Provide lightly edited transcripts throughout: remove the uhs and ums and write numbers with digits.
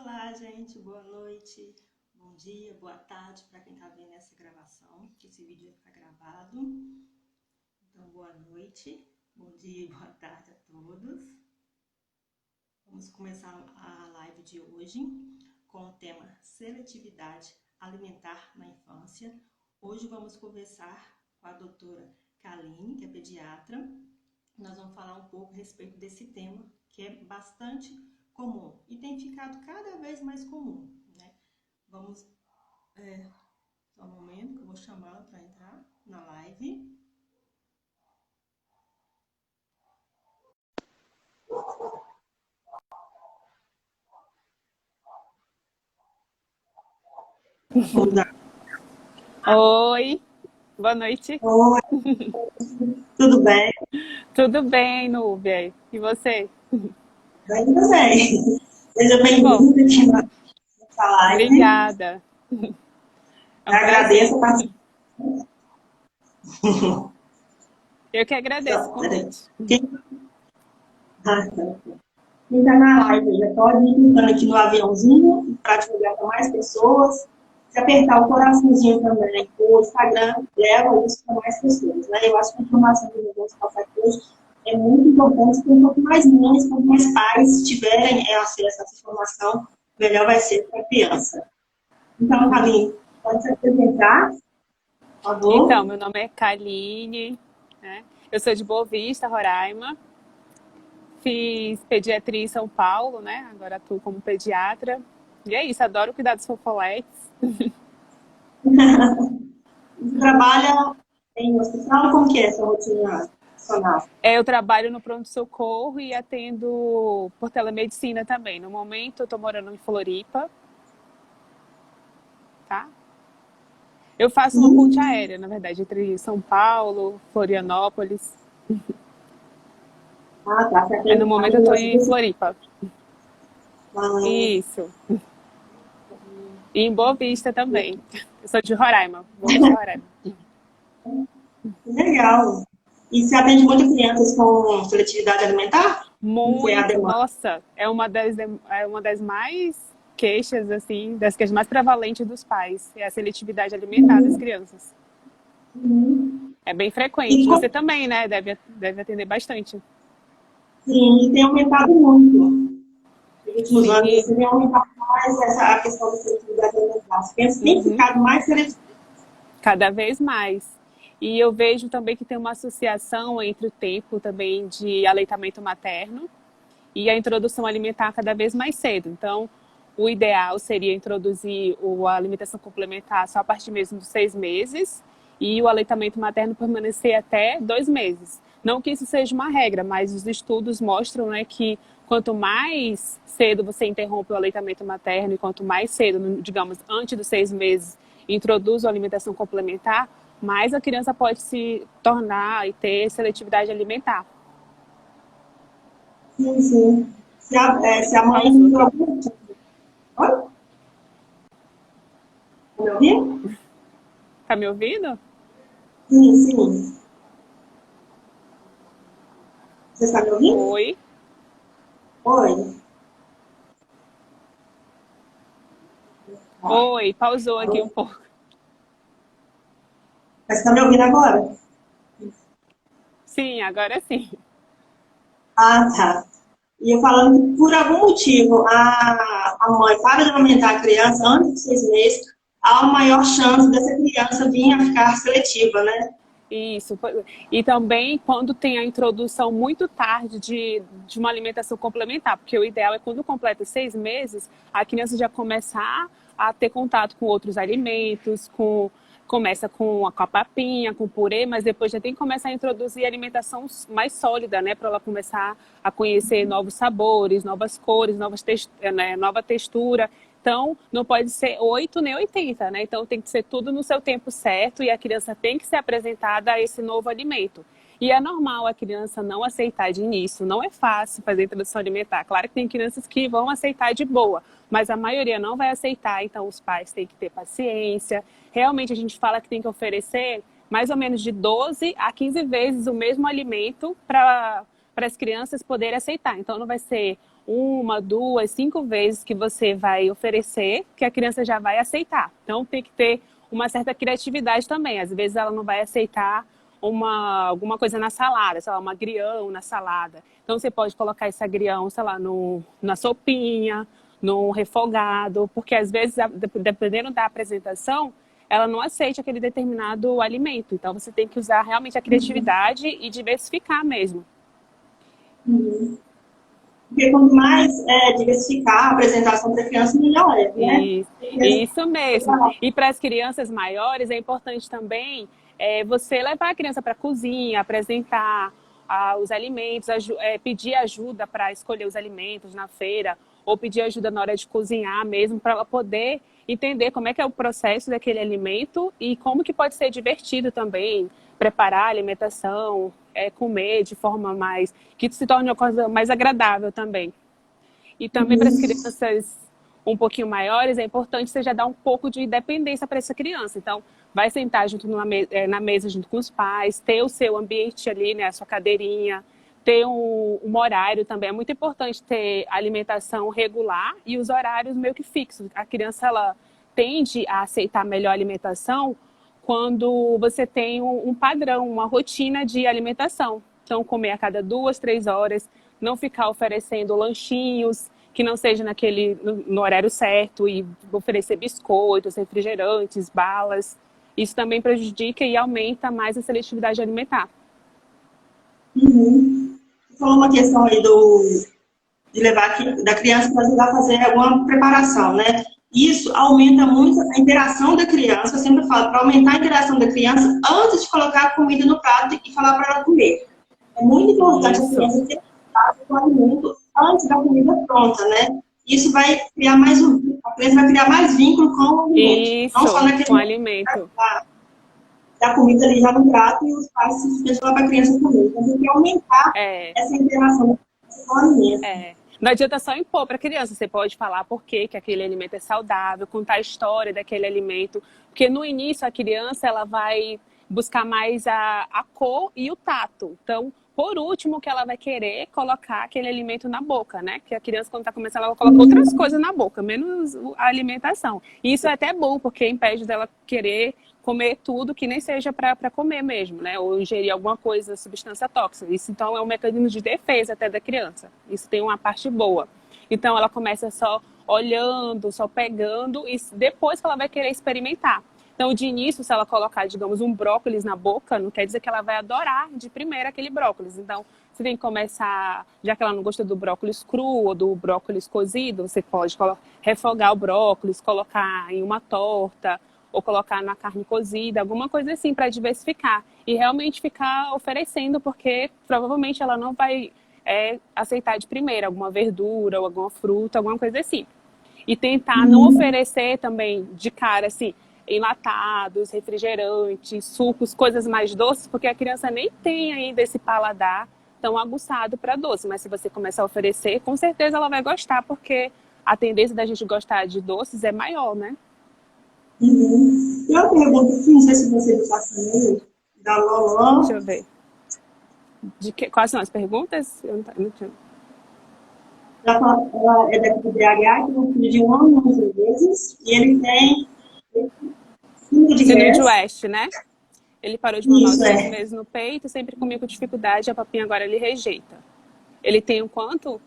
Olá, gente, boa noite, bom dia, boa tarde para quem está vendo essa gravação, que esse vídeo está gravado. Então, boa noite, bom dia e boa tarde a todos. Vamos começar a live de hoje com o tema Seletividade Alimentar na Infância. Hoje vamos conversar com a doutora Kaline, que é pediatra. Nós vamos falar um pouco a respeito desse tema, que é bastante comum e tem ficado cada vez mais comum, né? Vamos, só um momento que eu vou chamá-la para entrar na live. Oi, boa noite. Oi, tudo bem? Tudo bem, Núbia? E você? Bem também. Seja Que bom. bem-vinda aqui nessa live. Obrigada. É Eu um prazer. agradeço a participação. Eu que agradeço o convite. Quem está na live já pode ir clicando aqui no aviãozinho para divulgar para mais pessoas. Se apertar o coraçãozinho também, o Instagram leva isso para mais pessoas, né? Eu acho que a informação que nós vamos passar aqui hoje é muito importante, porque quanto mais mães, quanto mais pais tiverem acesso a essa informação, melhor vai ser para a criança. Então, Kaline, pode se apresentar, por favor? Então, meu nome é Kaline, né? Eu sou de Boa Vista, Roraima. Fiz pediatria em São Paulo, né? Agora atuo como pediatra. E é isso, adoro cuidar dos fofoletes. Você trabalha em hospital? Como que é essa rotina profissional? Eu trabalho no pronto-socorro e atendo por telemedicina também. No momento, eu estou morando em Floripa, tá? Eu faço uma ponte aérea, na verdade, entre São Paulo, Florianópolis. Ah, tá. No momento eu estou em Floripa. Isso. E em Boa Vista também. Eu sou de Roraima. Boa Vista, Roraima. Legal. E você atende muitas crianças com seletividade alimentar? Muito. Nossa, é uma das mais queixas, assim, das queixas mais prevalentes dos pais. É a seletividade alimentar das crianças. É bem frequente. Você também, né? Deve atender bastante. Sim, tem aumentado muito. Nos últimos anos, assim, tem aumentado mais essa questão da seletividade alimentar. As crianças têm ficado mais seletivas. Cada vez mais. E eu vejo também que tem uma associação entre o tempo também de aleitamento materno e a introdução alimentar cada vez mais cedo. Então, o ideal seria introduzir a alimentação complementar só a partir mesmo dos 6 meses e o aleitamento materno permanecer até 2 meses. Não que isso seja uma regra, mas os estudos mostram, né, que quanto mais cedo você interrompe o aleitamento materno e quanto mais cedo, digamos, antes dos 6 meses, introduz a alimentação complementar, mais a criança pode se tornar e ter seletividade alimentar. Sim, sim. Se a mãe por algum motivo... Oi? Tá me ouvindo? Tá me ouvindo? Sim, sim. Você está me ouvindo? Oi. Oi. Oi, pausou aqui um pouco. Mas está me ouvindo agora? Sim, agora sim. Ah, tá. E eu falando que por algum motivo a mãe para de amamentar a criança antes de 6 meses, há uma maior chance dessa criança vir a ficar seletiva, né? Isso. E também quando tem a introdução muito tarde de uma alimentação complementar, porque o ideal é quando completa 6 meses, a criança já começar a ter contato com outros alimentos, começa com a papinha, com o purê, mas depois já tem que começar a introduzir alimentação mais sólida, né? Para ela começar a conhecer novos sabores, novas cores, nova textura. Então, não pode ser 8 nem 80, né? Então, tem que ser tudo no seu tempo certo e a criança tem que ser apresentada a esse novo alimento. E é normal a criança não aceitar de início, não é fácil fazer introdução alimentar. Claro que tem crianças que vão aceitar de boa, mas a maioria não vai aceitar, então os pais têm que ter paciência. Realmente a gente fala que tem que oferecer mais ou menos de 12 a 15 vezes o mesmo alimento para para as crianças poderem aceitar. Então, não vai ser 1, 2, 5 vezes que você vai oferecer que a criança já vai aceitar. Então, tem que ter uma certa criatividade também. Às vezes, ela não vai aceitar alguma coisa na salada, sei lá, um agrião na salada. Então, você pode colocar esse agrião, sei lá, na sopinha, no refogado, porque às vezes, dependendo da apresentação, ela não aceita aquele determinado alimento. Então, você tem que usar realmente a criatividade e diversificar mesmo. Porque quanto mais diversificar a apresentação para a criança, melhor é, né? Isso mesmo. E para as crianças maiores, é importante também você levar a criança para a cozinha, apresentar os alimentos, pedir ajuda para escolher os alimentos na feira, ou pedir ajuda na hora de cozinhar mesmo, para ela poder entender como é que é o processo daquele alimento e como que pode ser divertido também, preparar a alimentação, comer de forma que se torne uma coisa mais agradável também. E também para as crianças um pouquinho maiores, é importante você já dar um pouco de independência para essa criança. Então, vai sentar junto na mesa junto com os pais, ter o seu ambiente ali, né, a sua cadeirinha, ter um horário também. É muito importante ter alimentação regular e os horários meio que fixos. A criança, ela tende a aceitar melhor a alimentação quando você tem um padrão, uma rotina de alimentação. Então, comer a cada 2, 3 horas, não ficar oferecendo lanchinhos que não seja no horário certo e oferecer biscoitos, refrigerantes, balas. Isso também prejudica e aumenta mais a seletividade alimentar. Você falou uma questão aí de levar da criança para ajudar a fazer alguma preparação, né? Isso aumenta muito a interação da criança. Eu sempre falo, para aumentar a interação da criança, antes de colocar a comida no prato e falar para ela comer. É muito importante a criança ter contato com o alimento antes da comida pronta, né? Isso vai criar a criança vai criar mais vínculo com o alimento. Isso, não só naquele com o alimento. Da comida ali já no prato e os pais simplesmente falar para a criança comer. Então tem que aumentar essa interação com o alimento. Não adianta só impor para a criança, você pode falar por que aquele alimento é saudável, contar a história daquele alimento, porque no início a criança ela vai buscar mais a cor e o tato. Então, por último, que ela vai querer colocar aquele alimento na boca, né? Porque a criança, quando está começando, ela coloca outras coisas na boca, menos a alimentação. E isso é até bom, porque impede dela querer comer tudo que nem seja para comer mesmo, né? Ou ingerir alguma coisa, substância tóxica. Isso, então, é um mecanismo de defesa até da criança. Isso tem uma parte boa. Então, ela começa só olhando, só pegando, e depois que ela vai querer experimentar. Então, de início, se ela colocar, digamos, um brócolis na boca, não quer dizer que ela vai adorar de primeira aquele brócolis. Então, você tem que começar, já que ela não gosta do brócolis cru ou do brócolis cozido, você pode refogar o brócolis, colocar em uma torta, ou colocar na carne cozida, alguma coisa assim para diversificar. E realmente ficar oferecendo, porque provavelmente ela não vai aceitar de primeira alguma verdura ou alguma fruta, alguma coisa assim. E tentar não oferecer também de cara, assim, enlatados, refrigerantes, sucos, coisas mais doces, porque a criança nem tem ainda esse paladar tão aguçado para doce. Mas se você começar a oferecer, com certeza ela vai gostar, porque a tendência da gente gostar de doces é maior, né? E uma pergunta, não sei se você está sabendo, da Loló. Deixa eu ver. Quais são as perguntas? Eu não tinha. Ela é daqui do BH, tem um filho de 1 ano e 11 meses, e ele tem síndrome de West, né? Ele parou de mamar os 6 meses no peito, sempre comia com dificuldade, a papinha agora ele rejeita. Ele tem um quanto?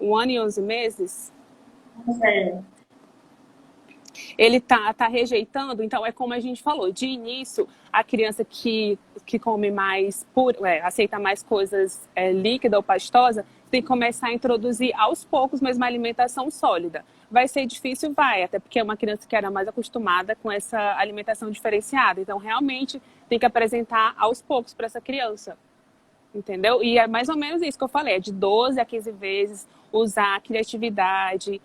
1 ano e 11 meses? Ele tá rejeitando, então é como a gente falou, de início, a criança que come mais, aceita mais coisas líquida ou pastosa, tem que começar a introduzir aos poucos, mas uma alimentação sólida. Vai ser difícil? Vai, até porque é uma criança que era mais acostumada com essa alimentação diferenciada. Então, realmente, tem que apresentar aos poucos para essa criança. Entendeu? E é mais ou menos isso que eu falei, é de 12 a 15 vezes, usar a criatividade,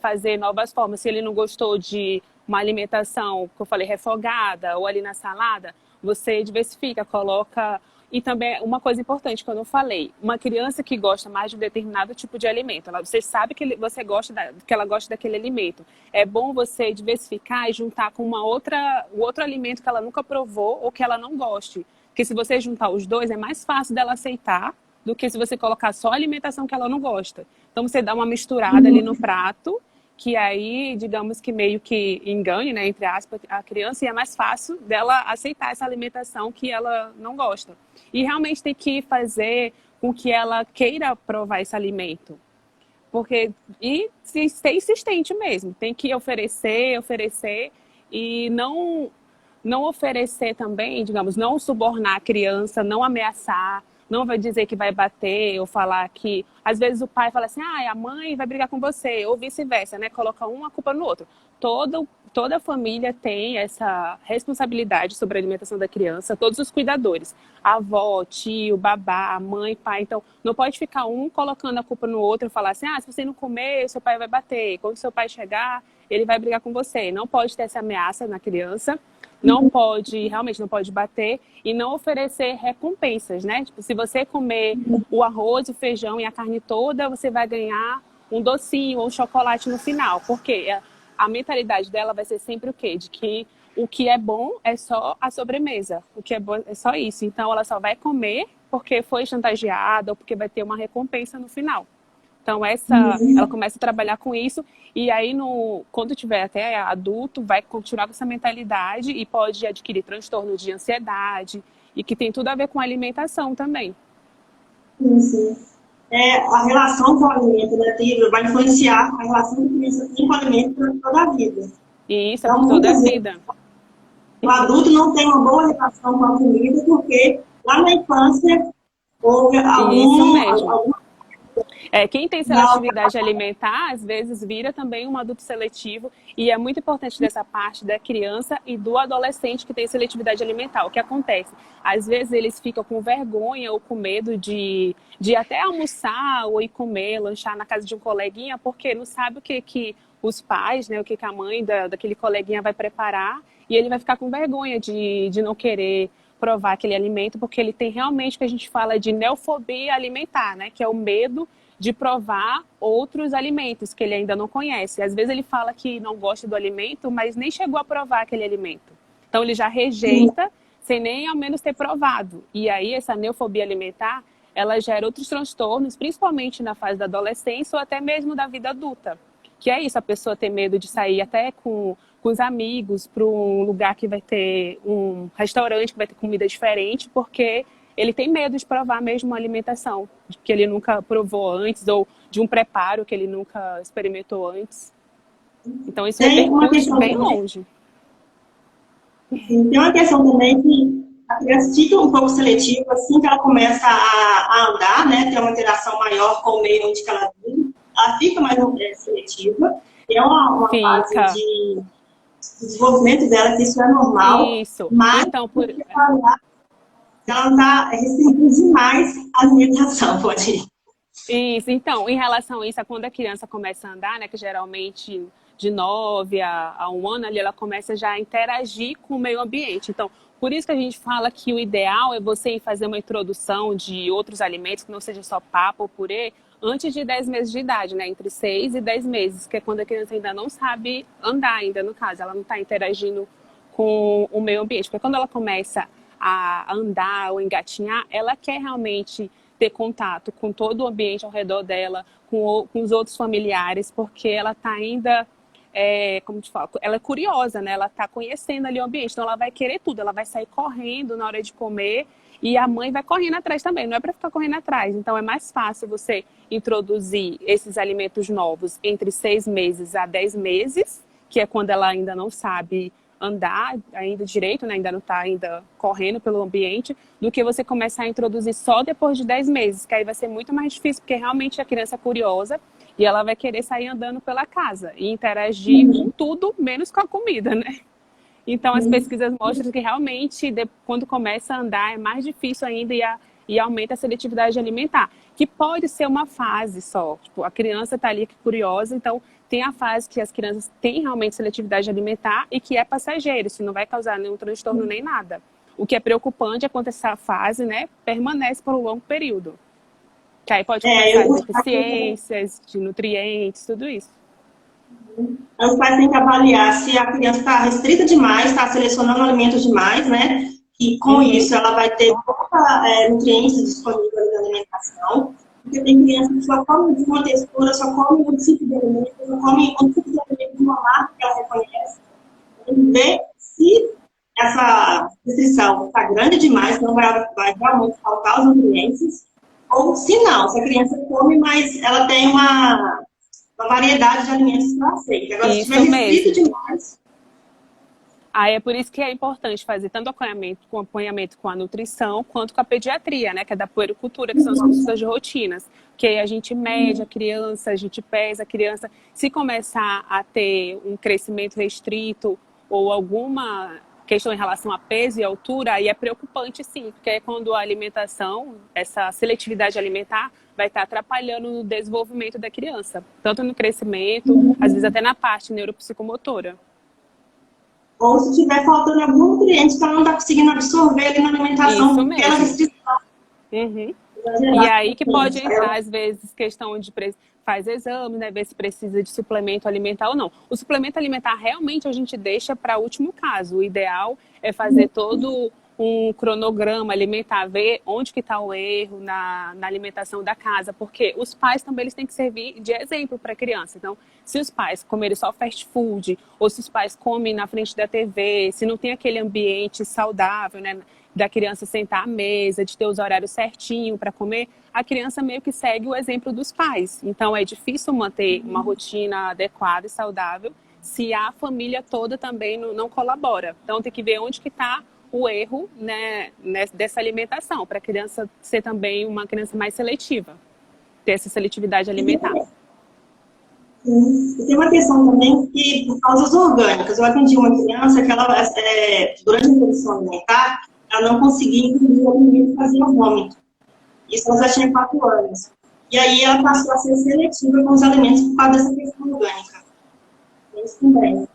fazer novas formas. Se ele não gostou de uma alimentação, que eu falei, refogada, ou ali na salada, você diversifica, coloca... E também uma coisa importante que eu não falei, uma criança que gosta mais de um determinado tipo de alimento, você sabe que que ela gosta daquele alimento. É bom você diversificar e juntar com o outro alimento que ela nunca provou ou que ela não goste. Porque se você juntar os dois, é mais fácil dela aceitar do que se você colocar só a alimentação que ela não gosta. Então você dá uma misturada ali no prato, que aí, digamos que meio que engane, né, entre aspas, a criança, e é mais fácil dela aceitar essa alimentação que ela não gosta. E realmente tem que fazer com que ela queira provar esse alimento. Porque, e ser insistente mesmo, tem que oferecer, oferecer, e não oferecer também, digamos, não subornar a criança, não ameaçar, não vai dizer que vai bater ou falar que... Às vezes o pai fala assim, a mãe vai brigar com você, ou vice-versa, né? Coloca uma culpa no outro. Toda família tem essa responsabilidade sobre a alimentação da criança, todos os cuidadores. A avó, tio, babá, mãe, pai. Então, não pode ficar um colocando a culpa no outro e falar assim, se você não comer, seu pai vai bater. Quando seu pai chegar, ele vai brigar com você. Não pode ter essa ameaça na criança. Não pode, realmente não pode bater e não oferecer recompensas, né? Tipo, se você comer o arroz, o feijão e a carne toda, você vai ganhar um docinho ou um chocolate no final. Porque a mentalidade dela vai ser sempre o quê? De que o que é bom é só a sobremesa. O que é bom é só isso. Então, ela só vai comer porque foi chantageada ou porque vai ter uma recompensa no final. Então, ela começa a trabalhar com isso e aí, quando tiver até adulto, vai continuar com essa mentalidade e pode adquirir transtorno de ansiedade e que tem tudo a ver com alimentação também. Sim. A relação com o alimento, né, vai influenciar a relação que a criança tem com o alimento por toda a vida. E isso é por toda a vida. O adulto não tem uma boa relação com a comida porque lá na infância houve algum quem tem seletividade alimentar, às vezes vira também um adulto seletivo e é muito importante dessa parte da criança e do adolescente que tem seletividade alimentar. O que acontece? Às vezes eles ficam com vergonha ou com medo de até almoçar ou ir comer, lanchar na casa de um coleguinha, porque não sabe o que os pais, né, o que a mãe daquele coleguinha vai preparar e ele vai ficar com vergonha de não querer provar aquele alimento, porque ele tem realmente o que a gente fala de neofobia alimentar, né, que é o medo de provar outros alimentos que ele ainda não conhece. Às vezes ele fala que não gosta do alimento, mas nem chegou a provar aquele alimento. Então ele já rejeita sem nem ao menos ter provado. E aí essa neofobia alimentar, ela gera outros transtornos, principalmente na fase da adolescência ou até mesmo da vida adulta. Que é isso, a pessoa ter medo de sair até com os amigos para um lugar que vai ter um restaurante que vai ter comida diferente, porque ele tem medo de provar mesmo uma alimentação que ele nunca provou antes ou de um preparo que ele nunca experimentou antes. Então isso repercute bem longe. Tem uma questão também que a criança fica um pouco seletiva assim que ela começa a andar, né, ter uma interação maior com o meio onde ela vive, ela fica mais seletiva. E é uma fase de desenvolvimento dela, que isso é normal. Isso. Mas então, ela está restringindo demais a alimentação, pode ir. Isso, então, em relação a isso, quando a criança começa a andar, né, que geralmente de 9 a 1 ano, ali ela começa já a interagir com o meio ambiente. Então, por isso que a gente fala que o ideal é você ir fazer uma introdução de outros alimentos, que não seja só papa ou purê, antes de 10 meses de idade, né, entre 6 e 10 meses, que é quando a criança ainda não sabe andar ainda, no caso, ela não está interagindo com o meio ambiente. Porque quando ela começa a andar ou engatinhar, ela quer realmente ter contato com todo o ambiente ao redor dela, com os outros familiares, porque ela está ainda, como te falo, ela é curiosa, né? Ela está conhecendo ali o ambiente, então ela vai querer tudo, ela vai sair correndo na hora de comer e a mãe vai correndo atrás também, não é para ficar correndo atrás. Então é mais fácil você introduzir esses alimentos novos entre 6 meses a 10 meses, que é quando ela ainda não sabe andar ainda direito, né? Ainda não está ainda correndo pelo ambiente, do que você começar a introduzir só depois de 10 meses, que aí vai ser muito mais difícil, porque realmente a criança é curiosa e ela vai querer sair andando pela casa e interagir com tudo, menos com a comida, né? Então as pesquisas mostram que realmente quando começa a andar é mais difícil ainda e aumenta a seletividade alimentar, que pode ser uma fase só. Tipo, a criança está ali curiosa, então tem a fase que as crianças têm realmente seletividade alimentar e que é passageiro, isso não vai causar nenhum transtorno nem nada. O que é preocupante é quando essa fase, né, permanece por um longo período. Que aí pode começar deficiências de nutrientes, tudo isso. Os pais têm que avaliar se a criança está restrita demais, está selecionando alimentos demais, né? E com isso ela vai ter pouca nutrientes disponíveis alimentar. alimentação, porque tem criança que só come de uma textura, só come um tipo de alimento, só come um tipo de alimento de uma marca que ela reconhece. Tem que ver se essa restrição está grande demais, não vai realmente faltar os nutrientes, ou se não, se a criança come, mas ela tem uma variedade de alimentos que ela aceita. Agora, se tiver restrito demais... Aí é por isso que é importante fazer tanto acompanhamento com a nutrição, quanto com a pediatria, né? Que é da puericultura, que são as consultas de rotinas. Que aí a gente mede a criança, a gente pesa a criança. Se começar a ter um crescimento restrito ou alguma questão em relação a peso e altura, aí é preocupante sim, porque é quando a alimentação, essa seletividade alimentar, vai estar atrapalhando no desenvolvimento da criança. Tanto no crescimento, às vezes até na parte neuropsicomotora. Ou se estiver faltando algum nutriente que ela não está conseguindo absorver ali na alimentação pela restrição. E aí que pode entrar, às vezes, questão de faz exame, né, ver se precisa de suplemento alimentar ou não. O suplemento alimentar realmente a gente deixa para o último caso. O ideal é fazer todo um cronograma alimentar, ver onde que está o erro na alimentação da casa, porque os pais também eles têm que servir de exemplo para a criança. Então, se os pais comerem só fast food, ou se os pais comem na frente da TV, se não tem aquele ambiente saudável, né, da criança sentar à mesa, de ter os horários certinho para comer, a criança meio que segue o exemplo dos pais. Então, é difícil manter uma rotina adequada e saudável se a família toda também não colabora. Então, tem que ver onde que está o erro, né, dessa alimentação, para a criança ser também uma criança mais seletiva, ter essa seletividade alimentar. E tem uma questão também que, por causas orgânicas, eu atendi uma criança que ela, durante a introdução alimentar, ela não conseguia engolir o alimento e fazia vômito. Isso ela já tinha 4 anos. E aí ela passou a ser seletiva com os alimentos por causa dessa questão orgânica. Isso também.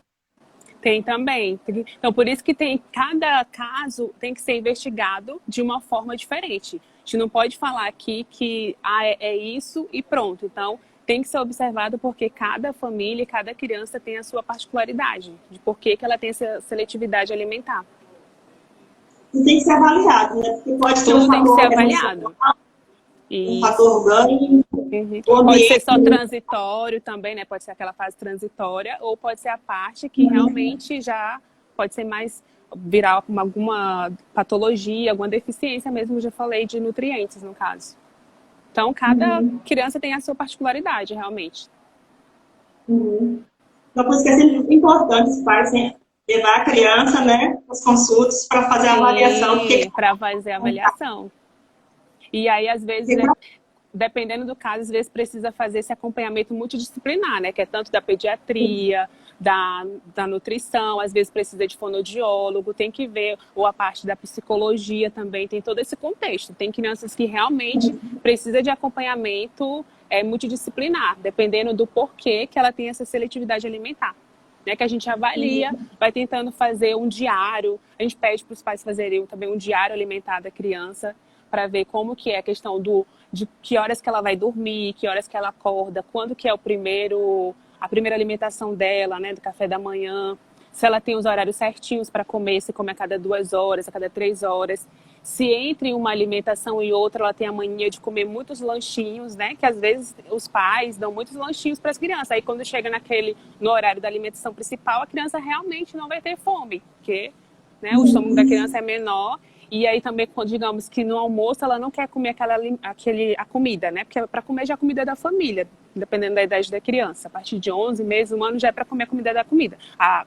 Tem também. Então, por isso que cada caso tem que ser investigado de uma forma diferente. A gente não pode falar aqui que é isso e pronto. Então, tem que ser observado porque cada família, cada criança tem a sua particularidade, de por que ela tem essa seletividade alimentar. E tem que ser avaliado, né? Porque pode ser tudo tem que ser avaliado. Um fator orgânico. Pode ser só transitório também, né? Pode ser aquela fase transitória, ou pode ser a parte que realmente já pode ser mais virar alguma patologia, alguma deficiência mesmo, já falei, de nutrientes, no caso. Então, cada criança tem a sua particularidade, realmente. Então, por isso que é sempre importante os pais levar a criança, né, as consultas para fazer a avaliação. Para fazer a avaliação. E aí, às vezes, né, dependendo do caso, às vezes precisa fazer esse acompanhamento multidisciplinar, né? Que é tanto da pediatria, da nutrição, às vezes precisa de fonoaudiólogo, tem que ver, ou a parte da psicologia também, tem todo esse contexto. Tem crianças que realmente precisam de acompanhamento multidisciplinar, dependendo do porquê que ela tem essa seletividade alimentar. Né, que a gente avalia, vai tentando fazer um diário, a gente pede para os pais fazerem também um diário alimentar da criança, para ver como que é a questão de que horas que ela vai dormir, que horas que ela acorda, quando que é a primeira alimentação dela, né, do café da manhã, se ela tem os horários certinhos para comer, se come a cada 2 horas, a cada 3 horas. Se entre uma alimentação e outra, ela tem a mania de comer muitos lanchinhos, né? Que às vezes os pais dão muitos lanchinhos para as crianças. Aí quando chega no horário da alimentação principal, a criança realmente não vai ter fome, porque, né, o estômago da criança é menor. E aí também, digamos que no almoço ela não quer comer a comida, né? Porque para comer já é a comida da família, dependendo da idade da criança. A partir de 11 meses, 1 ano, já é para comer a comida da comida. A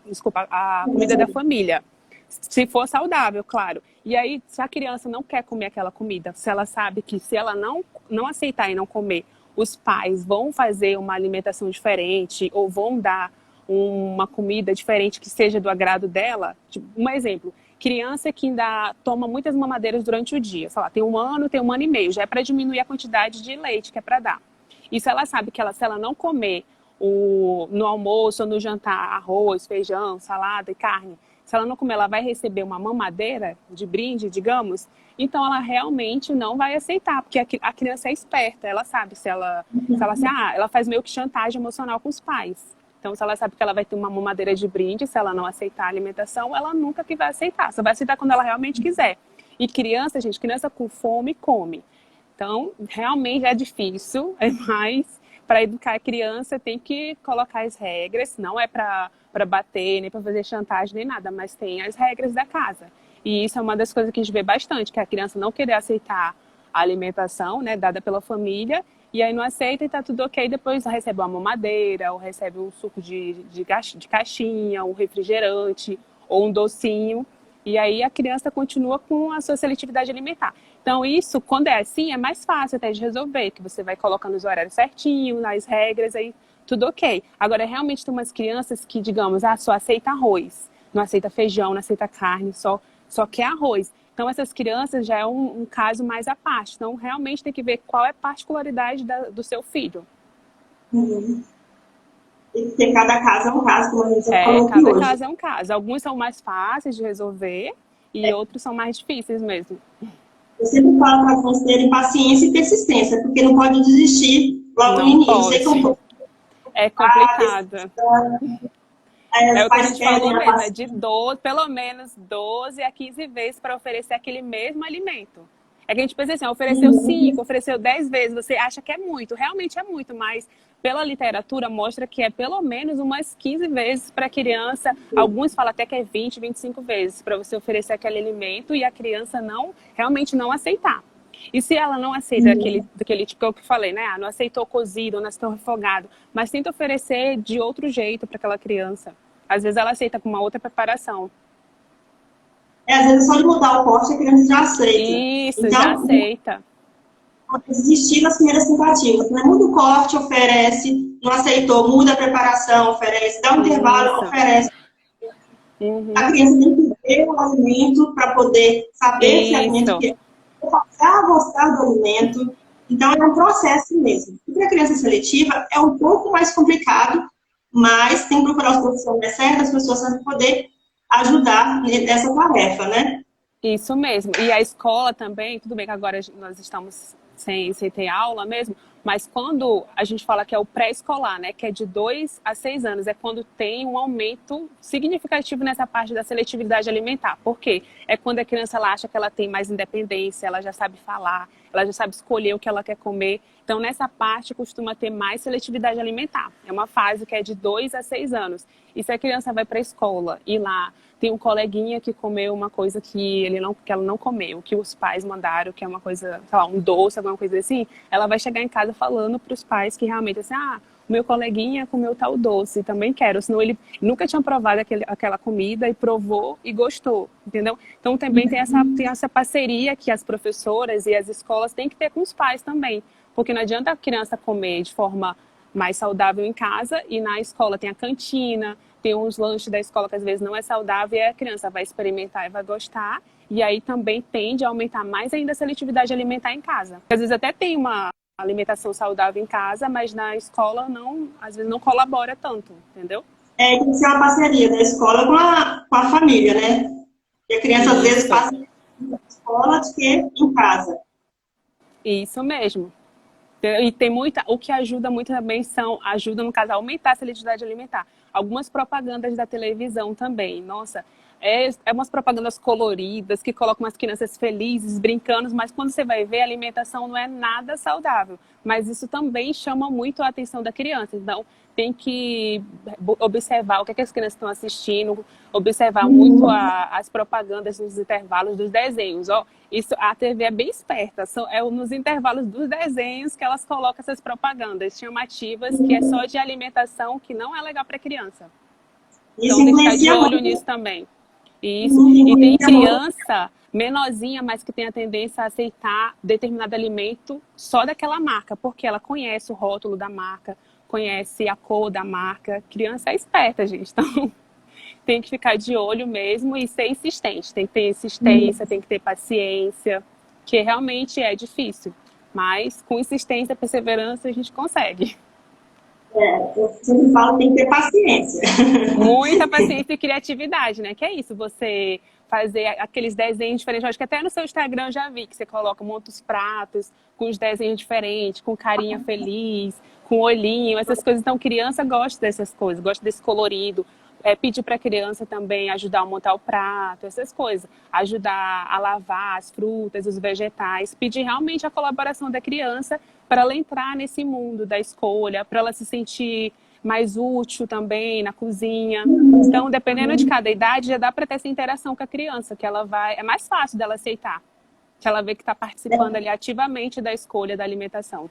comida da família. Se for saudável, claro. E aí, se a criança não quer comer aquela comida, se ela sabe que se ela não aceitar e não comer, os pais vão fazer uma alimentação diferente ou vão dar uma comida diferente que seja do agrado dela. Um exemplo, criança que ainda toma muitas mamadeiras durante o dia, sei lá, tem 1 ano, tem 1 ano e meio, já é para diminuir a quantidade de leite que é para dar. E se ela sabe que se ela não comer no almoço ou no jantar arroz, feijão, salada e carne, se ela não comer, ela vai receber uma mamadeira de brinde, digamos, então ela realmente não vai aceitar, porque a criança é esperta, ela sabe se ela ela faz meio que chantagem emocional com os pais. Então, se ela sabe que ela vai ter uma mamadeira de brinde, se ela não aceitar a alimentação, ela nunca que vai aceitar. Só vai aceitar quando ela realmente quiser. E criança, gente, criança com fome, come. Então, realmente é difícil, mas para educar a criança tem que colocar as regras, não é para bater, nem para fazer chantagem, nem nada, mas tem as regras da casa. E isso é uma das coisas que a gente vê bastante, que a criança não querer aceitar a alimentação, né, dada pela família, e aí não aceita e tá tudo ok, depois recebe uma mamadeira, ou recebe um suco de caixinha, um refrigerante, ou um docinho, e aí a criança continua com a sua seletividade alimentar. Então isso, quando é assim, é mais fácil até de resolver, que você vai colocando os horários certinho, nas regras, aí tudo ok. Agora, realmente tem umas crianças que, digamos, só aceita arroz, não aceita feijão, não aceita carne, só quer arroz. Então, essas crianças já é um caso mais à parte. Então, realmente tem que ver qual é a particularidade do seu filho. Uhum. Porque cada caso é um caso, como a gente já falou aqui Cada hoje. caso é um caso. Alguns são mais fáceis de resolver e outros são mais difíceis mesmo. Eu sempre falo para vocês terem paciência e persistência, porque não pode desistir logo no início. Sei que é complicado. É o que a gente falou mesmo, é de 12, pelo menos 12 a 15 vezes para oferecer aquele mesmo alimento. É que a gente pensa assim, ofereceu 5, ofereceu 10 vezes, você acha que é muito, realmente é muito, mas pela literatura mostra que é pelo menos umas 15 vezes para a criança, alguns falam até que é 20, 25 vezes para você oferecer aquele alimento e a criança realmente não aceitar. E se ela não aceita daquele tipo que eu falei, né? Não aceitou cozido, não aceitou refogado, mas tenta oferecer de outro jeito para aquela criança. Às vezes ela aceita com uma outra preparação. Às vezes só de mudar o corte a criança já aceita. Isso, então, já aceita. Desistir nas primeiras tentativas. Né? Muda o corte, oferece, não aceitou, muda a preparação, oferece, dá um intervalo, oferece. A criança tem que ver o alimento para poder saber se o alimento quer. Passar a gostar do alimento. Então, é um processo mesmo. E para a criança seletiva é um pouco mais complicado, mas tem que procurar os profissionais certos, as pessoas para poder ajudar nessa tarefa, né? Isso mesmo. E a escola também, tudo bem que agora nós estamos sem ter aula mesmo, mas quando a gente fala que é o pré-escolar, né, que é de 2 a 6 anos, é quando tem um aumento significativo nessa parte da seletividade alimentar. Por quê? É quando a criança ela acha que ela tem mais independência, ela já sabe falar, ela já sabe escolher o que ela quer comer. Então, nessa parte, costuma ter mais seletividade alimentar. É uma fase que é de 2 a 6 anos. E se a criança vai para a escola e lá tem um coleguinha que comeu uma coisa que ela não comeu, que os pais mandaram, que é uma coisa, sei lá, um doce, alguma coisa assim, ela vai chegar em casa falando para os pais que realmente, assim, o meu coleguinha comeu tal doce, também quero, senão ele nunca tinha provado aquela comida e provou e gostou, entendeu? Então também tem essa parceria que as professoras e as escolas têm que ter com os pais também, porque não adianta a criança comer de forma mais saudável em casa e na escola tem a cantina, tem uns lanches da escola que às vezes não é saudável e a criança vai experimentar e vai gostar. E aí também tende a aumentar mais ainda a seletividade alimentar em casa. Às vezes até tem uma alimentação saudável em casa, mas na escola às vezes não colabora tanto, entendeu? Tem que ser uma parceria da escola com a família, né? E a criança às vezes passa na escola do que em casa. Isso mesmo. E tem o que ajuda muito também ajuda no caso a aumentar a seletividade alimentar. Algumas propagandas da televisão também, nossa, umas propagandas coloridas que colocam as crianças felizes, brincando, mas quando você vai ver, a alimentação não é nada saudável. Mas isso também chama muito a atenção da criança. Então, tem que observar o que as crianças estão assistindo, observar muito as propagandas nos intervalos dos desenhos. A TV é bem esperta, nos intervalos dos desenhos que elas colocam essas propagandas chamativas, que é só de alimentação, que não é legal para a criança. Então, tem que ficar de olho nisso também. Isso. E tem criança menorzinha, mas que tem a tendência a aceitar determinado alimento só daquela marca, porque ela conhece o rótulo da marca, conhece a cor da marca. Criança é esperta, gente. Então, tem que ficar de olho mesmo e ser insistente. Tem que ter insistência, tem que ter paciência, que realmente é difícil. Mas com insistência e perseverança a gente consegue. Eu sempre falo que tem que ter paciência. Muita paciência e criatividade, né? Que é isso, você fazer aqueles desenhos diferentes. Eu acho que até no seu Instagram eu já vi que você coloca muitos pratos com os desenhos diferentes, com carinha feliz, com olhinho, essas coisas. Então, criança gosta dessas coisas, gosta desse colorido. pedir para a criança também ajudar a montar o prato, essas coisas. Ajudar a lavar as frutas, os vegetais. Pedir realmente a colaboração da criança para ela entrar nesse mundo da escolha, para ela se sentir mais útil também na cozinha. Então, dependendo de cada idade, já dá para ter essa interação com a criança, que ela vai... É mais fácil dela aceitar, que ela vê que está participando ali ativamente da escolha da alimentação.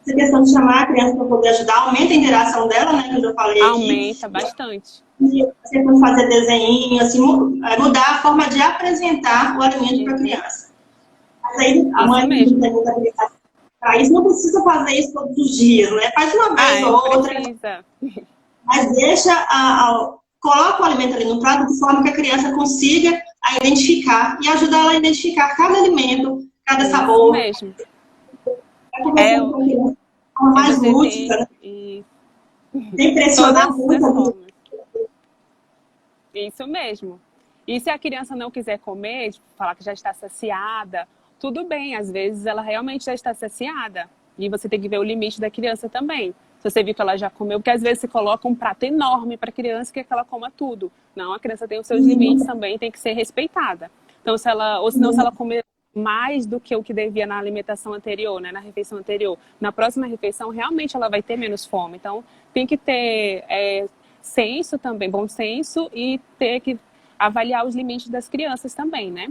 Essa questão de chamar a criança para poder ajudar, aumenta a interação dela, né, que eu já falei aqui. Aumenta bastante. E você pode fazer desenho, assim, mudar a forma de apresentar o alimento para a criança. Mas aí a mãe tem muita habilidade para isso, não precisa fazer isso todos os dias, né? Faz uma vez ou outra. Precisa. Mas coloca o alimento ali no prato de forma que a criança consiga identificar e ajudar ela a identificar cada alimento, cada sabor. Isso mesmo. É mais lúdica, né? Tem pressionar muito. Isso mesmo. E se a criança não quiser comer, falar que já está saciada, tudo bem, às vezes ela realmente já está saciada. E você tem que ver o limite da criança também. Se você viu que ela já comeu, porque às vezes você coloca um prato enorme para a criança que ela coma tudo. Não, a criança tem os seus limites também, tem que ser respeitada. Então, se ela comer mais do que o que devia na alimentação anterior, né, na refeição anterior, na próxima refeição, realmente ela vai ter menos fome. Então, tem que ter senso também, bom senso, e ter que avaliar os limites das crianças também, né?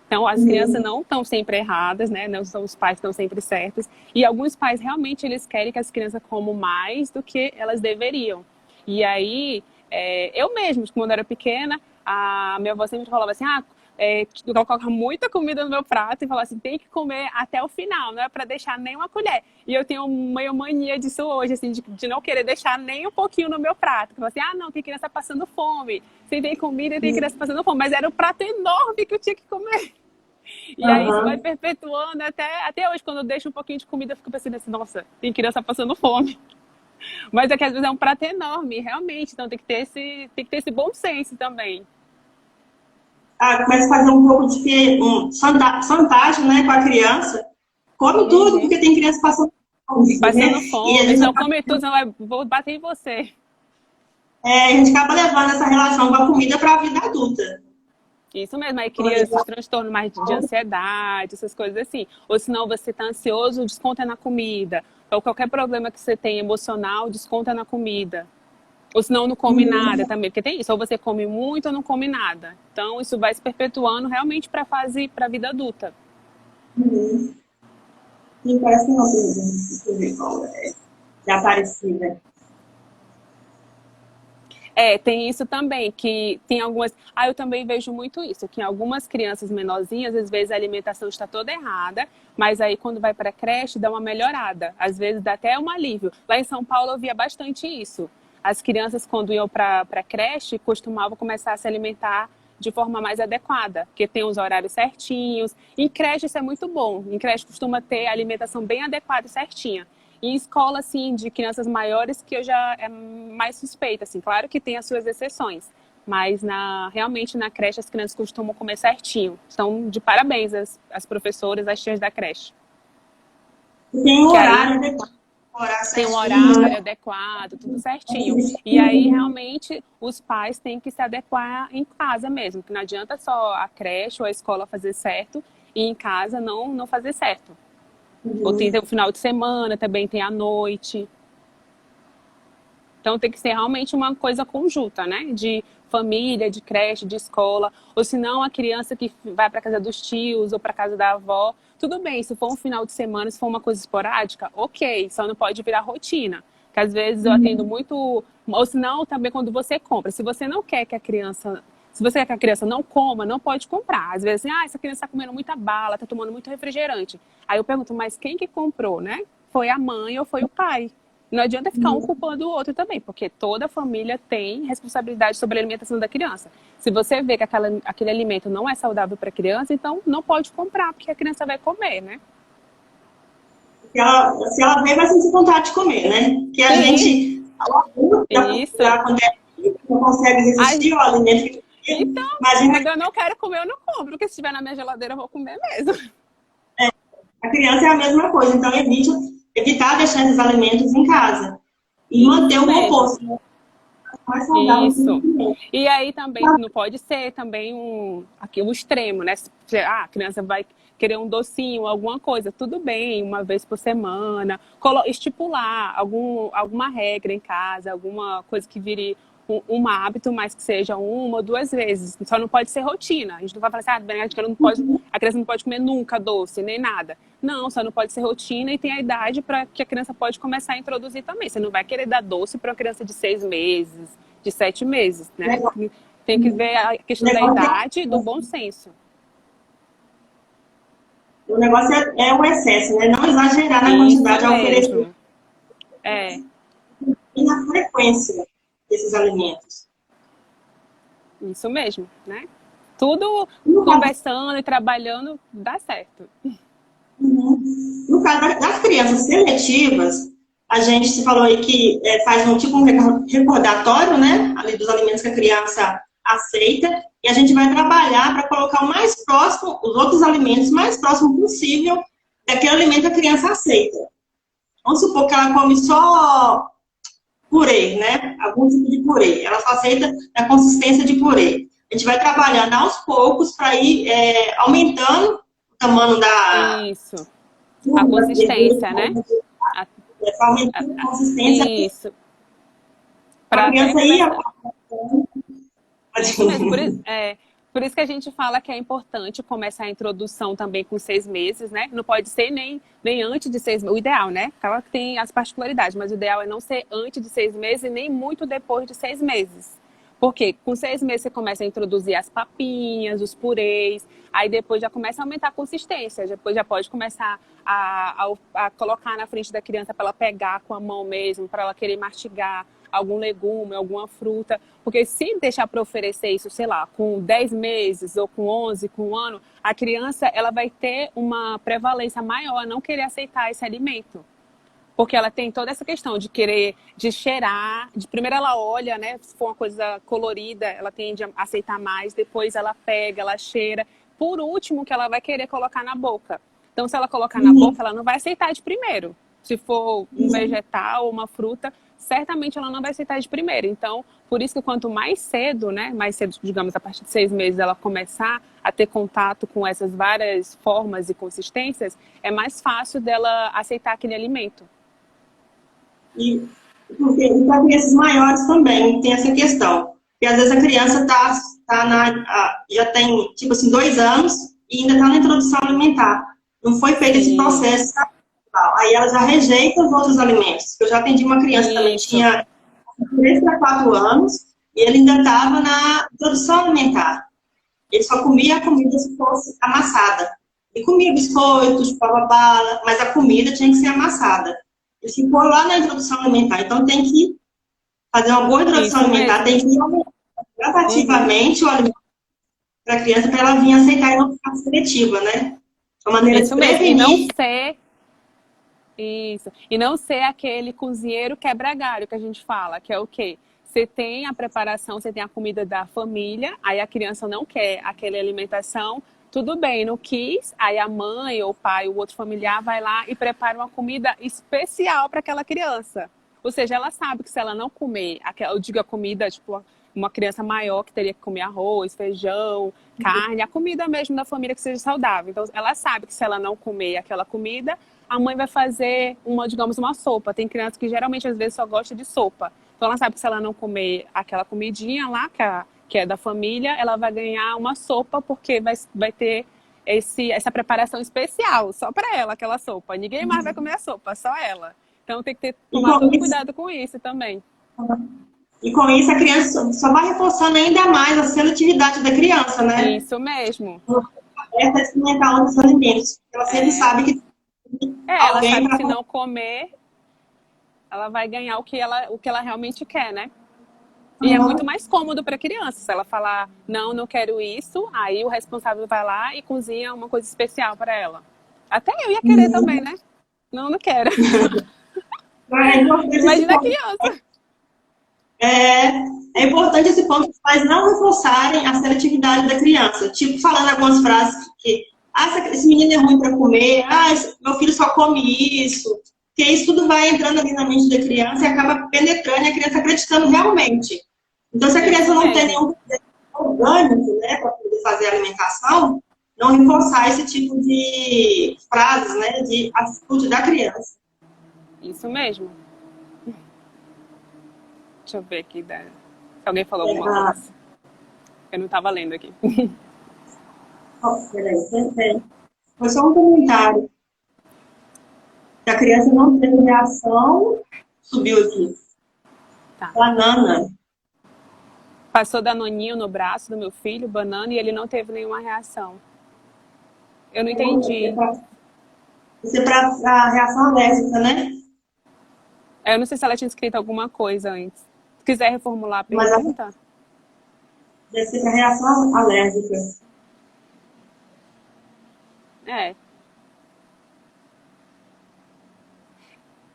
Então, as crianças não estão sempre erradas, né? Não são os pais que estão sempre certos. E alguns pais, realmente, eles querem que as crianças comam mais do que elas deveriam. E aí, eu mesma, quando eu era pequena, a minha avó sempre falava assim, eu colocava muita comida no meu prato e falava assim, tem que comer até o final, não é para deixar nem uma colher. E eu tenho uma mania disso hoje, assim, de não querer deixar nem um pouquinho no meu prato. Eu falo assim, não, tem criança passando fome. Se tem comida, tem criança passando fome. Mas era um prato enorme que eu tinha que comer. E aí isso vai perpetuando até hoje, quando eu deixo um pouquinho de comida, eu fico pensando assim, nossa, tem criança passando fome. Mas é que às vezes é um prato enorme, realmente. Então tem que ter esse bom senso também. Começa a fazer um pouco de chantagem, né, com a criança. Come tudo, porque tem criança passando fome. Passando fome, e não come tudo, senão vou bater em você. A gente acaba levando essa relação com a comida para a vida adulta. Isso mesmo, aí cria esses transtornos mais de ansiedade, essas coisas assim. Ou senão você está ansioso, desconta na comida. Ou qualquer problema que você tem emocional, desconta na comida. Ou senão não come nada também, porque tem isso, ou você come muito ou não come nada. Então isso vai se perpetuando realmente para a vida adulta. Sim, parece uma pergunta de Aparecida. Tem isso também, que tem algumas... eu também vejo muito isso, que em algumas crianças menorzinhas, às vezes a alimentação está toda errada, mas aí quando vai para a creche dá uma melhorada. Às vezes dá até um alívio. Lá em São Paulo eu via bastante isso. As crianças, quando iam para a creche, costumavam começar a se alimentar de forma mais adequada, porque tem os horários certinhos. Em creche isso é muito bom. Em creche costuma ter a alimentação bem adequada e certinha. Em escola, assim, de crianças maiores, que eu já é mais suspeita, assim. Claro que tem as suas exceções, mas realmente na creche as crianças costumam comer certinho. Então, de parabéns as professoras, as tias da creche. Tem um horário adequado. Tem um horário adequado, tudo certinho. E aí, realmente, os pais têm que se adequar em casa mesmo. Que não adianta só a creche ou a escola fazer certo e em casa não fazer certo. Ou tem o final de semana, também tem a noite. Então, tem que ser realmente uma coisa conjunta, né? De família, de creche, de escola. Ou se não, a criança que vai para casa dos tios ou para casa da avó. Tudo bem, se for um final de semana, se for uma coisa esporádica, ok. Só não pode virar rotina. Porque às vezes eu atendo muito... Ou se não, também quando você compra. Se você não quer que a criança... Se você quer que a criança não coma, não pode comprar. Às vezes, essa criança está comendo muita bala, está tomando muito refrigerante. Aí eu pergunto, mas quem que comprou, né? Foi a mãe ou foi o pai? Não adianta ficar um culpando o outro também, porque toda família tem responsabilidade sobre a alimentação da criança. Se você vê que aquele alimento não é saudável para a criança, então não pode comprar, porque a criança vai comer, né? Se ela vê, vai sentir vontade de comer, né? Que a gente... Isso. Não consegue resistir ao alimento. Então, quando eu não quero comer, eu não compro, porque se estiver na minha geladeira, eu vou comer mesmo. A criança é a mesma coisa, então evitar deixar esses alimentos em casa. E manter o composto. mais saudável que o Isso. alimento. E aí também não pode ser também aqui, um extremo, né? A criança vai querer um docinho, alguma coisa, tudo bem, uma vez por semana, estipular alguma regra em casa, alguma coisa que vire um hábito, mas que seja uma ou duas vezes. Só não pode ser rotina. A gente não vai falar assim, a criança não pode comer nunca doce, nem nada. Não, só não pode ser rotina e tem a idade para que a criança pode começar a introduzir também. Você não vai querer dar doce para uma criança de 6 meses, de 7 meses, né? Tem que ver a questão da idade e do bom senso. O negócio é o excesso, né? Não exagerar na Isso quantidade a oferecer mesmo. É, e na frequência desses alimentos. isso mesmo, né? Tudo No caso, conversando e trabalhando dá certo. no caso das crianças seletivas, a gente se falou aí que faz um recordatório, né? Ali dos alimentos que a criança aceita, e a gente vai trabalhar para colocar o mais próximo, os outros alimentos mais próximo possível daquele alimento que a criança aceita. Vamos supor que ela come só purê, né? Algum tipo de purê. Ela só aceita a consistência de purê. A gente vai trabalhando aos poucos para ir aumentando o tamanho da Isso. A consistência, né? aumentando a consistência Isso. para a criança ir. Isso mesmo. Por isso que a gente fala que é importante começar a introdução também com 6 meses, né? Não pode ser nem antes de 6 meses. O ideal, né? Claro que tem as particularidades, mas o ideal é não ser antes de 6 meses e nem muito depois de 6 meses. Porque com 6 meses você começa a introduzir as papinhas, os purês, aí depois já começa a aumentar a consistência, depois já pode começar a colocar na frente da criança para ela pegar com a mão mesmo, para ela querer mastigar algum legume, alguma fruta. Porque se deixar para oferecer isso, sei lá, com 10 meses ou com 11, com 1 ano, a criança ela vai ter uma prevalência maior a não querer aceitar esse alimento. Porque ela tem toda essa questão de querer, de cheirar. Primeiro ela olha, né? Se for uma coisa colorida, ela tende a aceitar mais. Depois ela pega, ela cheira. Por último, que ela vai querer colocar na boca. Então, se ela colocar na boca, ela não vai aceitar de primeiro. Se for um vegetal ou uma fruta, certamente ela não vai aceitar de primeiro. Então, por isso que quanto mais cedo, né? Mais cedo, digamos, a partir de 6 meses, ela começar a ter contato com essas várias formas e consistências, é mais fácil dela aceitar aquele alimento. E para crianças maiores também tem essa questão. Porque às vezes a criança já tem, tipo assim, 2 anos e ainda está na introdução alimentar. Não foi feito esse processo. Aí ela já rejeita os outros alimentos. Eu já atendi uma criança que também tinha 3 para 4 anos e ele ainda estava na introdução alimentar. Ele só comia a comida se fosse amassada. Ele comia biscoitos, chupava bala, mas a comida tinha que ser amassada. Ele ficou lá na introdução alimentar. Então, tem que fazer uma boa introdução alimentar, tem que aumentar gradativamente o alimento para a criança, para ela vir aceitar e não ficar seletiva, né? A maneira de prevenir. E não ser aquele cozinheiro quebra-galho que a gente fala, que é o quê? Você tem a preparação, você tem a comida da família, aí a criança não quer aquela alimentação, tudo bem, não quis, aí a mãe ou o pai ou outro familiar vai lá e prepara uma comida especial para aquela criança. Ou seja, ela sabe que se ela não comer, eu digo a comida, tipo, uma criança maior que teria que comer arroz, feijão, carne, a comida mesmo da família que seja saudável. Então, ela sabe que se ela não comer aquela comida, a mãe vai fazer digamos, uma sopa. Tem criança que geralmente, às vezes, só gosta de sopa. Então, ela sabe que se ela não comer aquela comidinha lá, que é da família, ela vai ganhar uma sopa, porque vai ter essa preparação especial, só para ela, aquela sopa. Ninguém mais vai comer a sopa, só ela. Então, tem que tomar todo cuidado com isso também. E com isso, a criança só vai reforçando ainda mais a seletividade da criança, né? Isso mesmo. Ela experimentar outros alimentos. Ela sempre sabe que ela sabe que se não comer, ela vai ganhar o que ela realmente quer, né? E é muito mais cômodo para a criança. Se ela falar, não quero isso, aí o responsável vai lá e cozinha uma coisa especial para ela. Até eu ia querer também, né? Não quero. Imagina a criança. É importante esse ponto, os pais não reforçarem a seletividade da criança. Tipo, falando algumas frases que esse menino é ruim para comer, meu filho só come isso. Porque isso tudo vai entrando ali na mente da criança e acaba penetrando e a criança acreditando realmente. Então, se a criança Isso não tem mesmo. nenhum orgânico, né, para poder fazer a alimentação, não reforçar esse tipo de frases, né, de atitude da criança. Isso mesmo. Deixa eu ver aqui. Se alguém falou É, alguma coisa. Eu não estava lendo aqui. peraí, peraí. Foi só um comentário. Se a criança não teve reação, subiu aqui. Tá. Banana. Passou danoninho no braço do meu filho, banana, e ele não teve nenhuma reação. Eu não entendi. Isso é para a reação alérgica, né? Eu não sei se ela tinha escrito alguma coisa antes. Se quiser reformular a Mas pergunta. deve ser para reação alérgica. É.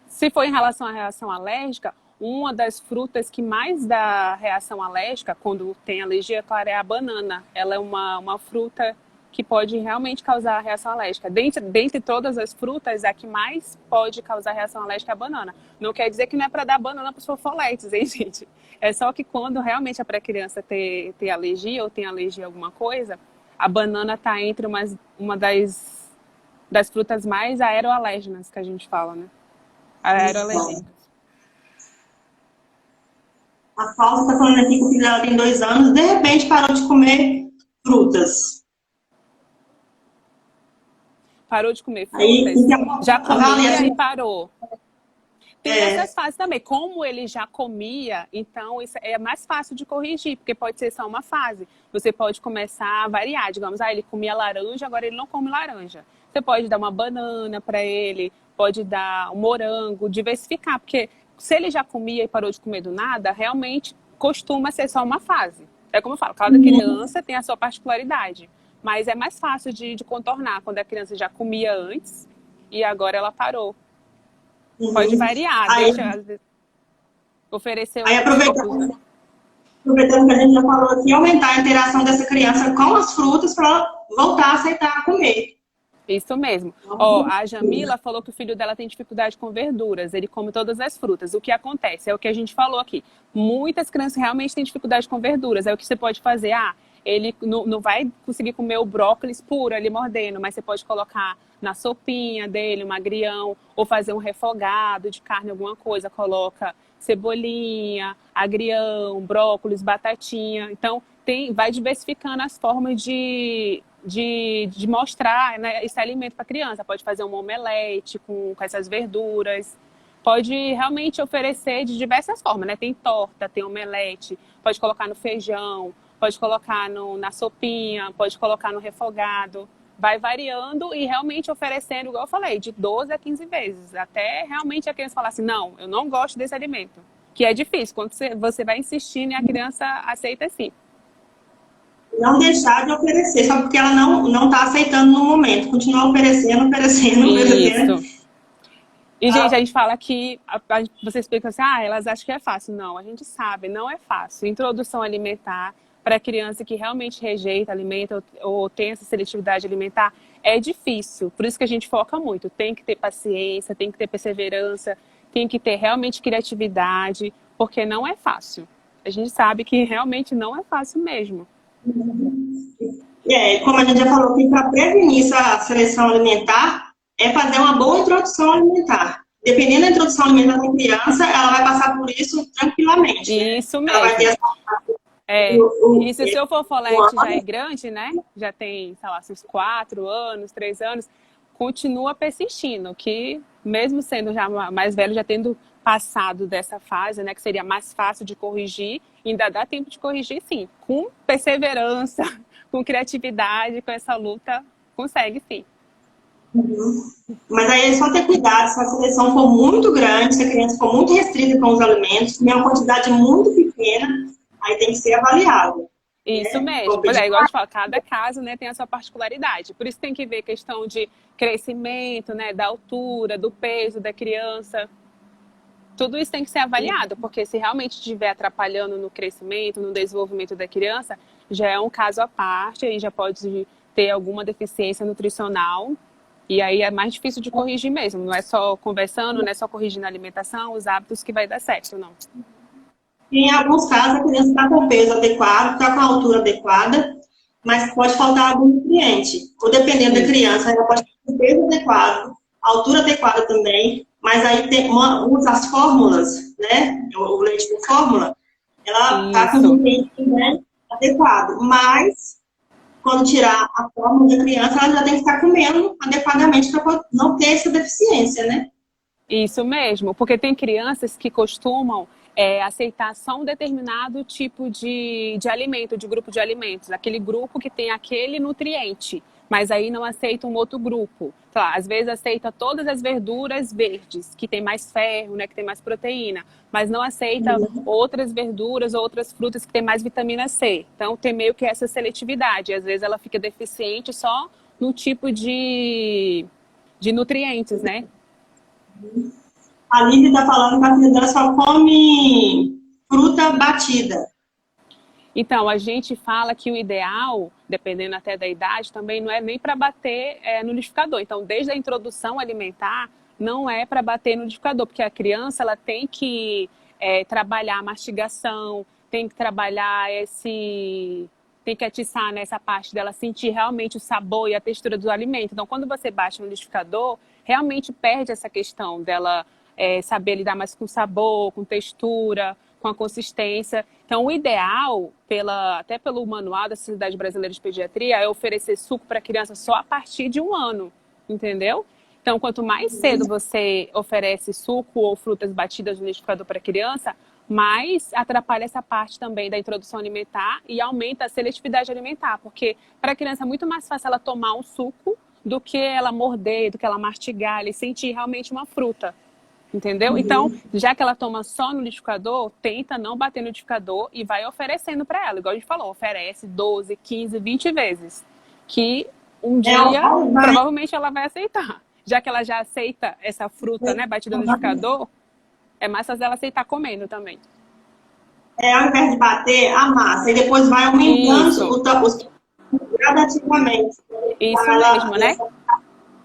Se for em relação à reação alérgica, uma das frutas que mais dá reação alérgica quando tem alergia, claro, é a banana. Ela é uma fruta que pode realmente causar reação alérgica. Dentre todas as frutas, a que mais pode causar reação alérgica é a banana. Não quer dizer que não é para dar banana para os fofoletes, hein, gente? É só que quando realmente é para a criança ter alergia ou tem alergia a alguma coisa, a banana está entre uma das frutas mais aeroalérgenas que a gente fala, né? Isso. Aeroalergênicas. A Fausta está falando aqui que o filho dela tem 2 anos, de repente parou de comer frutas. Parou de comer Aí, frutas, já comia e avaliação. parou. Tem É, essas fases também. Como ele já comia, então isso é mais fácil de corrigir, porque pode ser só uma fase. Você pode começar a variar, digamos, ele comia laranja, agora ele não come laranja. Você pode dar uma banana para ele, pode dar um morango, diversificar, porque se ele já comia e parou de comer do nada, realmente costuma ser só uma fase. É como eu falo, cada criança tem a sua particularidade, mas é mais fácil de contornar quando a criança já comia antes e agora ela parou. Pode variar, aí, oferecer aí aos poucos, né? aproveitando que a gente já falou aqui, aumentar a interação dessa criança com as frutas para ela voltar a aceitar a comer. Isso mesmo. A Jamila falou que o filho dela tem dificuldade com verduras, ele come todas as frutas. O que acontece? É o que a gente falou aqui. Muitas crianças realmente têm dificuldade com verduras. É o que você pode fazer. Ele não vai conseguir comer o brócolis puro ali mordendo, mas você pode colocar na sopinha dele, um agrião, ou fazer um refogado de carne, alguma coisa. Coloca cebolinha, agrião, brócolis, batatinha. Então, vai diversificando as formas de mostrar, né, esse alimento para a criança. Pode fazer um omelete com essas verduras. Pode realmente oferecer de diversas formas, né? Tem torta, tem omelete, pode colocar no feijão, pode colocar na sopinha, pode colocar no refogado. Vai variando e realmente oferecendo, igual eu falei, de 12 a 15 vezes. Até realmente a criança falar assim, não, eu não gosto desse alimento. Que é difícil, quando você vai insistindo e a criança aceita sim. Não deixar de oferecer, só porque ela não está aceitando no momento. Continuar oferecendo, oferecendo, oferecendo. Isso. E, gente, a gente fala que você explica assim, elas acham que é fácil. Não, a gente sabe, não é fácil. Introdução alimentar para criança que realmente rejeita alimento ou tem essa seletividade alimentar é difícil. Por isso que a gente foca muito. Tem que ter paciência, tem que ter perseverança, tem que ter realmente criatividade, porque não é fácil. A gente sabe que realmente não é fácil mesmo. Como a gente já falou aqui, para prevenir essa seleção alimentar, é fazer uma boa introdução alimentar. Dependendo da introdução alimentar da criança, ela vai passar por isso tranquilamente. Isso mesmo. Ela vai ter E se o seu fofolete já é grande, né? Já tem, sei lá, uns 4 anos, 3 anos, continua persistindo, que mesmo sendo já mais velho, já tendo passado dessa fase, né? Que seria mais fácil de corrigir, ainda dá tempo de corrigir, sim. Com perseverança, com criatividade, com essa luta, consegue, sim. Mas aí é só ter cuidado, se a seleção for muito grande, se a criança for muito restrita com os alimentos, comer uma quantidade muito pequena, aí tem que ser avaliado. Isso mesmo. Pois é, igual a gente fala, cada caso, né, tem a sua particularidade. Por isso tem que ver questão de crescimento, né, da altura, do peso da criança. Tudo isso tem que ser avaliado, porque se realmente estiver atrapalhando no crescimento, no desenvolvimento da criança, já é um caso à parte, aí já pode ter alguma deficiência nutricional. E aí é mais difícil de corrigir mesmo. Não é só conversando, não é só corrigindo a alimentação, os hábitos que vai dar certo, não. Em alguns casos, a criança está com o peso adequado, está com a altura adequada, mas pode faltar algum nutriente. Ou dependendo da criança, ela pode ter o peso adequado, a altura adequada também, mas aí usa as fórmulas, né? O leite com fórmula, ela está com o nutriente, né, adequado. Mas, quando tirar a fórmula da criança, ela já tem que estar comendo adequadamente para não ter essa deficiência, né? Isso mesmo, porque tem crianças que costumam aceitar só um determinado tipo de alimento, de grupo de alimentos, aquele grupo que tem aquele nutriente, mas aí não aceita um outro grupo. Então, às vezes aceita todas as verduras verdes, que tem mais ferro, né, que tem mais proteína, mas não aceita outras verduras, outras frutas que tem mais vitamina C. Então tem meio que essa seletividade, às vezes ela fica deficiente só no tipo de nutrientes, né? A Lívia está falando que a filha dela só come fruta batida. Então, a gente fala que o ideal, dependendo até da idade, também não é nem para bater no liquidificador. Então, desde a introdução alimentar, não é para bater no liquidificador, porque a criança ela tem que trabalhar a mastigação, tem que trabalhar tem que atiçar nessa parte dela sentir realmente o sabor e a textura do alimento. Então, quando você bate no liquidificador, realmente perde essa questão dela saber lidar mais com sabor, com textura, com a consistência. Então, o ideal, até pelo manual da Sociedade Brasileira de Pediatria, é oferecer suco para criança só a partir de 1 ano, entendeu? Então, quanto mais cedo você oferece suco ou frutas batidas no liquidificador para criança, mais atrapalha essa parte também da introdução alimentar e aumenta a seletividade alimentar, porque para a criança é muito mais fácil ela tomar um suco do que ela morder, do que ela mastigar e sentir realmente uma fruta. Entendeu? Então, já que ela toma só no liquidificador, tenta não bater no liquidificador e vai oferecendo para ela. Igual a gente falou, oferece 12, 15, 20 vezes. Que um dia, provavelmente, ela vai aceitar. Já que ela já aceita essa fruta, né, batida no liquidificador, é mais fácil ela aceitar comendo também. Ao invés de bater, amassa. E depois vai aumentando gradativamente. Isso mesmo, né?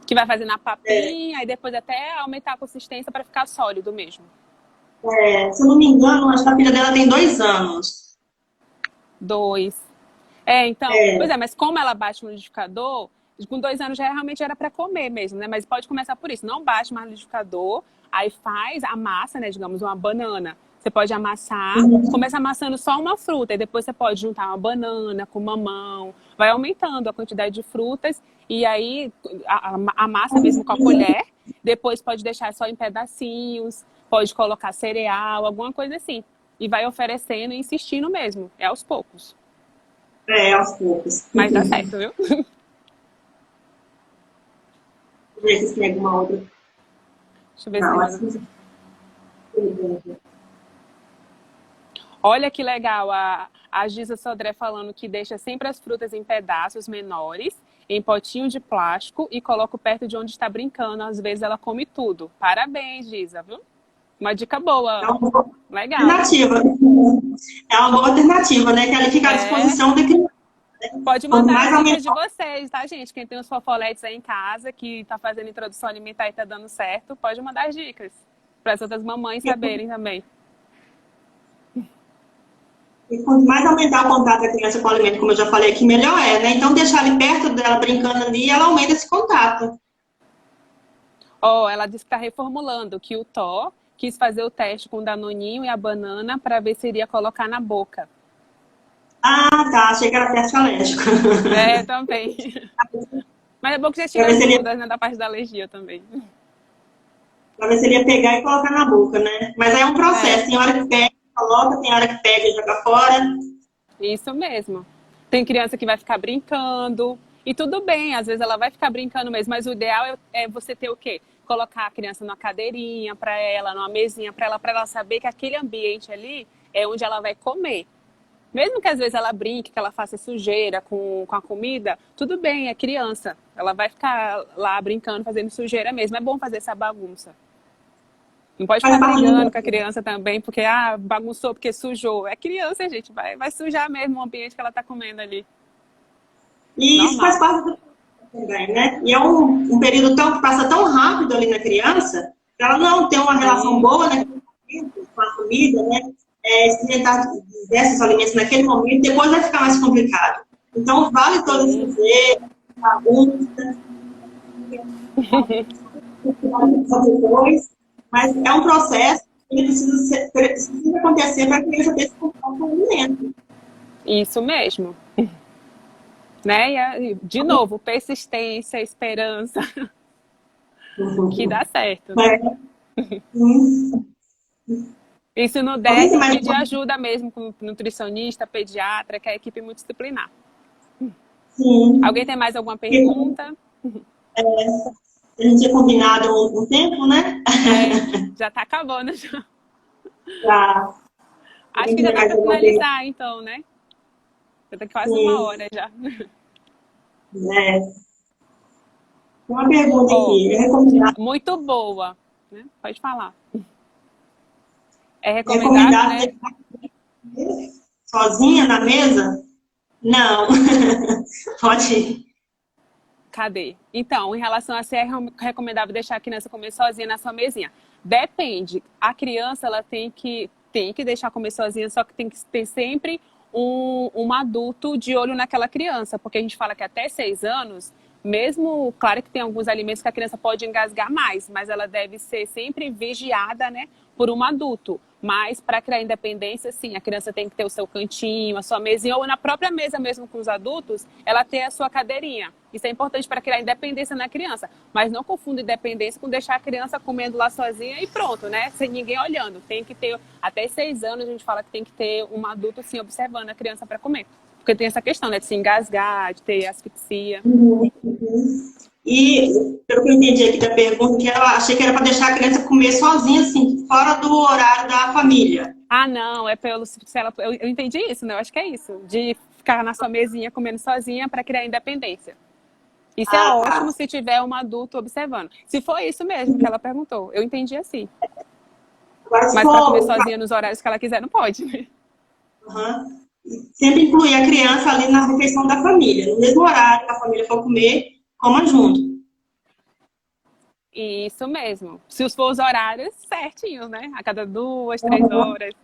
Que vai fazer na papinha e depois até aumentar a consistência para ficar sólido mesmo. Se eu não me engano, acho que a filha dela tem 2 anos. 2. Então, pois é, mas como ela bate no liquidificador, com 2 anos já realmente era para comer mesmo, né? Mas pode começar por isso, não bate mais no liquidificador, aí faz a massa, né? Digamos, uma banana. Você pode amassar, começa amassando só uma fruta, e depois você pode juntar uma banana com mamão, vai aumentando a quantidade de frutas, e aí a massa mesmo com a colher, depois pode deixar só em pedacinhos, pode colocar cereal, alguma coisa assim. E vai oferecendo e insistindo mesmo, é aos poucos. Aos poucos. Mas dá certo, viu? Deixa eu ver se tem alguma outra. Deixa eu ver se tem mais. Olha que legal, a Giza Sodré falando que deixa sempre as frutas em pedaços menores, em potinho de plástico e coloca perto de onde está brincando. Às vezes ela come tudo. Parabéns, Giza, viu? Uma dica boa. Legal. Alternativa. É uma boa alternativa, né? Que ela fica à disposição da criança. Pode mandar as dicas de vocês, tá, gente? Quem tem os fofoletes aí em casa, que tá fazendo introdução alimentar e tá dando certo, pode mandar as dicas. Para as outras mamães saberem também. E quanto mais aumentar o contato da criança com o alimento, como eu já falei aqui, melhor é, né? Então, deixar ali perto dela, brincando ali, ela aumenta esse contato. Ela disse que está reformulando, que o Thó quis fazer o teste com o danoninho e a banana para ver se iria colocar na boca. Ah, tá. Achei que era teste alérgico. Também. Mas é bom que já tirou as dúvidas, né, da parte da alergia também. Para ver se ele ia pegar e colocar na boca, né? Mas aí é um processo. Tem hora que pega, coloca, tem hora que pega e joga fora. Isso mesmo. Tem criança que vai ficar brincando. E tudo bem, às vezes ela vai ficar brincando mesmo, mas o ideal é você ter o quê? Colocar a criança numa cadeirinha para ela, numa mesinha para ela saber que aquele ambiente ali é onde ela vai comer. Mesmo que às vezes ela brinque, que ela faça sujeira com a comida, tudo bem, é criança. Ela vai ficar lá brincando, fazendo sujeira mesmo. É bom fazer essa bagunça. Não pode ficar brigando com a criança também, porque bagunçou, porque sujou. É criança, gente, vai sujar mesmo o ambiente que ela está comendo ali. E isso faz parte do também, né? E é um período que passa tão rápido ali na criança, que ela não tem uma relação boa, né, com a comida, né? experimentar diversos alimentos naquele momento, depois vai ficar mais complicado. Então, vale todos esses erros, bagunças, depois, mas é um processo que ele precisa acontecer para que a criança ter esse contato com o alimento. Isso mesmo. Né? E, de novo, persistência, esperança, que dá certo, né? E se não der, tem que pedir ajuda mesmo com nutricionista, pediatra, que é a equipe multidisciplinar. Sim. Alguém tem mais alguma pergunta? A gente tinha combinado um tempo, né? Já está acabando. Já. Acho que já dá para finalizar, então, né? Já tá quase uma hora já. Tem uma pergunta aqui. É recomendado... Muito boa. Né? Pode falar. É recomendado, né? Sozinha na mesa? Não. Pode ir. Cadê? Então, em relação a se é recomendável deixar a criança comer sozinha na sua mesinha. Depende. A criança, ela tem que deixar comer sozinha, só que tem que ter sempre um adulto de olho naquela criança. Porque a gente fala que até 6 anos, mesmo, claro que tem alguns alimentos que a criança pode engasgar mais, mas ela deve ser sempre vigiada, né, por um adulto. Mas para criar independência, sim, a criança tem que ter o seu cantinho, a sua mesinha, ou na própria mesa mesmo com os adultos, ela ter a sua cadeirinha. Isso é importante para criar independência na criança. Mas não confunda independência com deixar a criança comendo lá sozinha e pronto, né? Sem ninguém olhando. Tem que ter, até 6 anos, a gente fala que tem que ter um adulto, sim, observando a criança para comer. Porque tem essa questão, né, de se engasgar, de ter asfixia. E, pelo que eu entendi aqui da pergunta, que eu achei que era para deixar a criança comer sozinha, assim, fora do horário da família. Ah, não, é pelo... Eu entendi isso, né? Eu acho que é isso. De ficar na sua mesinha comendo sozinha para criar independência. Isso é ótimo se tiver um adulto observando. Se for isso mesmo que ela perguntou, eu entendi assim. Mas para comer sozinha nos horários que ela quiser, não pode. Sempre incluir a criança ali na refeição da família. No mesmo horário que a família for comer, coma junto. Isso mesmo. Se for os horários certinhos, né? A cada 2, 3 horas.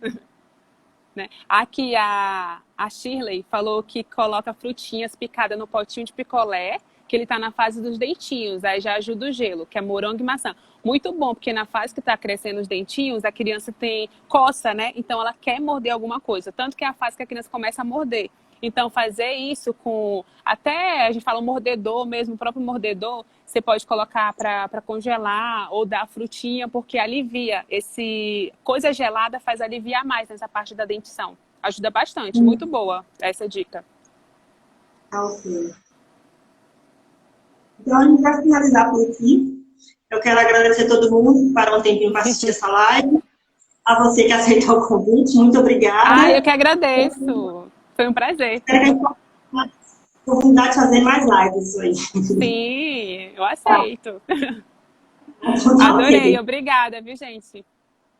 Né? Aqui a Shirley falou que coloca frutinhas picadas no potinho de picolé, que ele está na fase dos dentinhos, aí já ajuda o gelo, que é morango e maçã. Muito bom, porque na fase que está crescendo os dentinhos, a criança tem coça, né? Então ela quer morder alguma coisa, tanto que é a fase que a criança começa a morder. Então fazer isso com, até a gente fala um mordedor mesmo, o próprio mordedor, você pode colocar para congelar ou dar frutinha, porque alivia. Coisa gelada faz aliviar mais nessa parte da dentição. Ajuda bastante, muito boa essa dica. Ok. Então, a gente vai finalizar por aqui. Eu quero agradecer a todo mundo que parou um tempinho para assistir essa live. A você que aceitou o convite, muito obrigada. Eu que agradeço. Foi um prazer. Espero que a gente possa ter a oportunidade de fazer mais lives aí. Sim, eu aceito. Adorei, obrigada, viu, gente?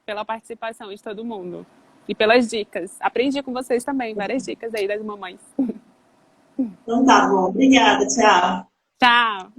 Pela participação de todo mundo. E pelas dicas. Aprendi com vocês também, várias dicas aí das mamães. Então tá bom, obrigada, tchau. Tchau.